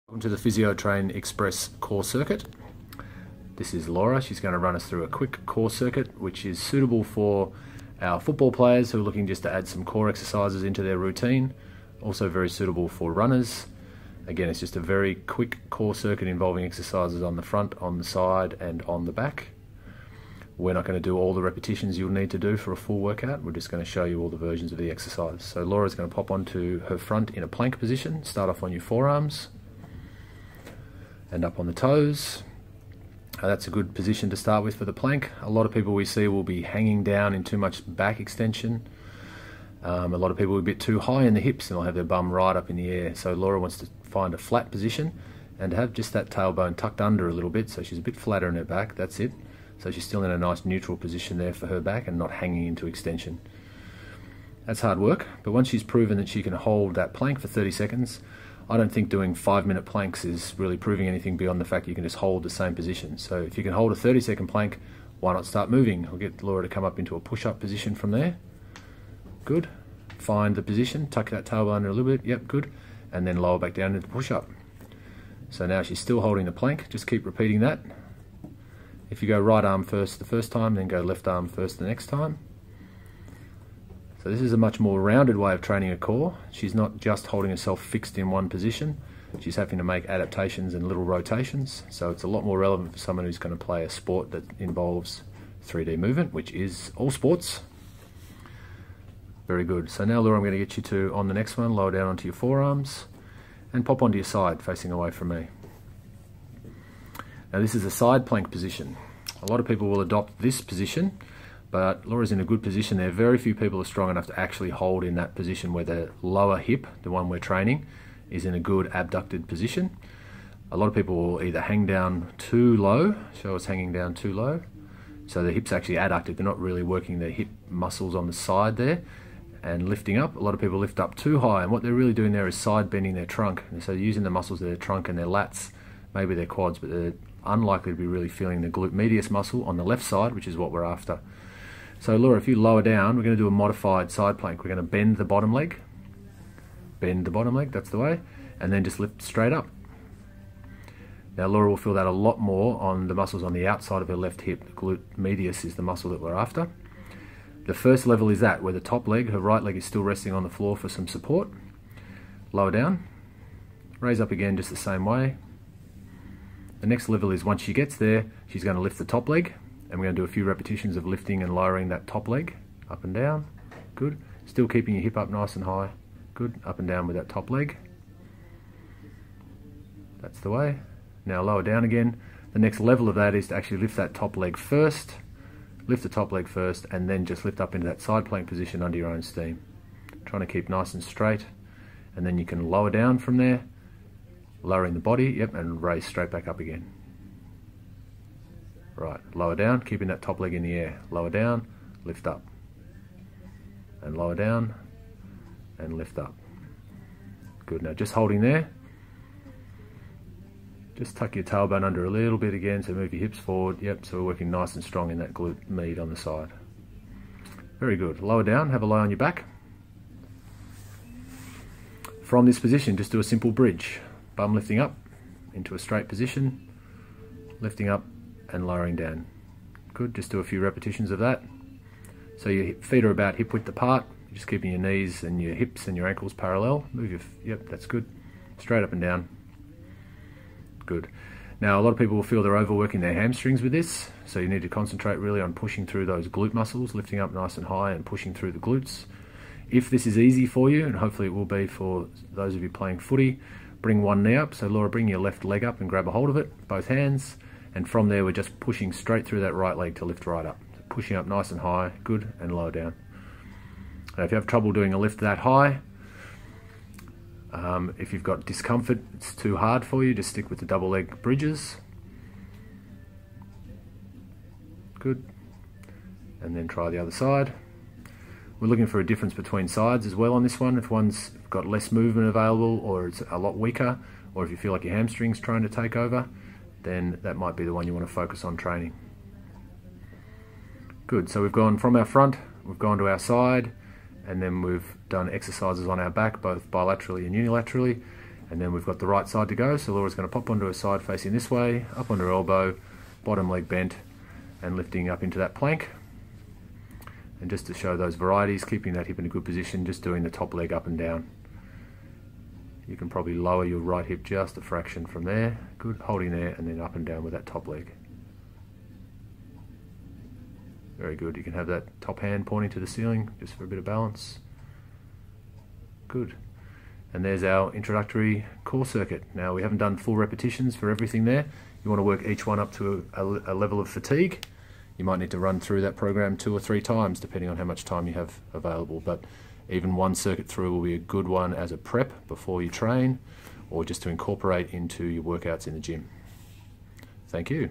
Welcome to the PhysioTrain Express Core Circuit. This is Laura. She's going to run us through a quick core circuit which is suitable for our football players who are looking just to add some core exercises into their routine. Also very suitable for runners. Again, it's just a very quick core circuit involving exercises on the front, on the side and on the back. We're not going to do all the repetitions you'll need to do for a full workout. We're just going to show you all the versions of the exercise. So Laura's going to pop onto her front in a plank position. Start off on your forearms and up on the toes. That's a good position to start with for the plank. A lot of people we see will be hanging down in too much back extension. A lot of people are a bit too high in the hips and they'll have their bum right up in the air. So Laura wants to find a flat position and have just that tailbone tucked under a little bit so she's a bit flatter in her back. That's it. So she's still in a nice neutral position there for her back and not hanging into extension. That's hard work, but once she's proven that she can hold that plank for 30 seconds, I don't think doing 5-minute planks is really proving anything beyond the fact you can just hold the same position. So if you can hold a 30-second plank, why not start moving? I'll get Laura to come up into a push-up position from there. Good. Find the position, tuck that tailbone under a little bit. Yep, good. And then lower back down into push-up. So now she's still holding the plank. Just keep repeating that. If you go right arm first the first time, then go left arm first the next time. So this is a much more rounded way of training a core. She's not just holding herself fixed in one position. She's having to make adaptations and little rotations. So it's a lot more relevant for someone who's going to play a sport that involves 3D movement, which is all sports. Very good. So now, Laura, I'm going to get you to, on the next one, lower down onto your forearms and pop onto your side, facing away from me. Now this is a side plank position. A lot of people will adopt this position, but Laura's in a good position there. Very few people are strong enough to actually hold in that position where the lower hip, the one we're training, is in a good abducted position. A lot of people will either hang down too low, show us hanging down too low, so the hips actually adducted. They're not really working their hip muscles on the side there, and lifting up. A lot of people lift up too high, and what they're really doing there is side bending their trunk. And so using the muscles of their trunk and their lats, maybe their quads, but they're unlikely to be really feeling the glute medius muscle on the left side, which is what we're after. So Laura, if you lower down, we're going to do a modified side plank. We're going to bend the bottom leg. Bend the bottom leg, that's the way. And then just lift straight up. Now Laura will feel that a lot more on the muscles on the outside of her left hip. The glute medius is the muscle that we're after. The first level is that, where the top leg, her right leg is still resting on the floor for some support. Lower down. Raise up again just the same way. The next level is once she gets there, she's going to lift the top leg. And we're going to do a few repetitions of lifting and lowering that top leg, up and down, good. Still keeping your hip up nice and high, good, up and down with that top leg. That's the way. Now lower down again. The next level of that is to actually lift that top leg first, lift the top leg first, and then just lift up into that side plank position under your own steam. Trying to keep nice and straight, and then you can lower down from there, lowering the body, yep, and raise straight back up again. Right, lower down, keeping that top leg in the air. Lower down, lift up. And lower down, and lift up. Good, now just holding there. Just tuck your tailbone under a little bit again, so move your hips forward. Yep, so we're working nice and strong in that glute med on the side. Very good. Lower down, have a lie on your back. From this position, just do a simple bridge. Bum lifting up into a straight position, lifting up, and lowering down. Good, just do a few repetitions of that. So your feet are about hip width apart, you're just keeping your knees and your hips and your ankles parallel. Move your, yep, that's good. Straight up and down. Good. Now a lot of people will feel they're overworking their hamstrings with this, so you need to concentrate really on pushing through those glute muscles, lifting up nice and high and pushing through the glutes. If this is easy for you, and hopefully it will be for those of you playing footy, bring one knee up. So Laura, bring your left leg up and grab a hold of it, both hands. And from there, we're just pushing straight through that right leg to lift right up. So pushing up nice and high, good, and lower down. Now, if you have trouble doing a lift that high, if you've got discomfort, it's too hard for you, just stick with the double leg bridges. Good. And then try the other side. We're looking for a difference between sides as well on this one. If one's got less movement available, or it's a lot weaker, or if you feel like your hamstring's trying to take over, then that might be the one you want to focus on training. Good, so we've gone from our front, we've gone to our side, and then we've done exercises on our back, both bilaterally and unilaterally, And then we've got the right side to go, so Laura's going to pop onto her side facing this way, up onto her elbow, bottom leg bent, and lifting up into that plank. And just to show those varieties, keeping that hip in a good position, just doing the top leg up and down. You can probably lower your right hip just a fraction from there. Good, holding there and then up and down with that top leg. Very good. You can have that top hand pointing to the ceiling just for a bit of balance. Good. And there's our introductory core circuit. Now, we haven't done full repetitions for everything there. You want to work each one up to a level of fatigue. You might need to run through that program 2 or 3 times depending on how much time you have available, but even one circuit through will be a good one as a prep before you train or just to incorporate into your workouts in the gym. Thank you.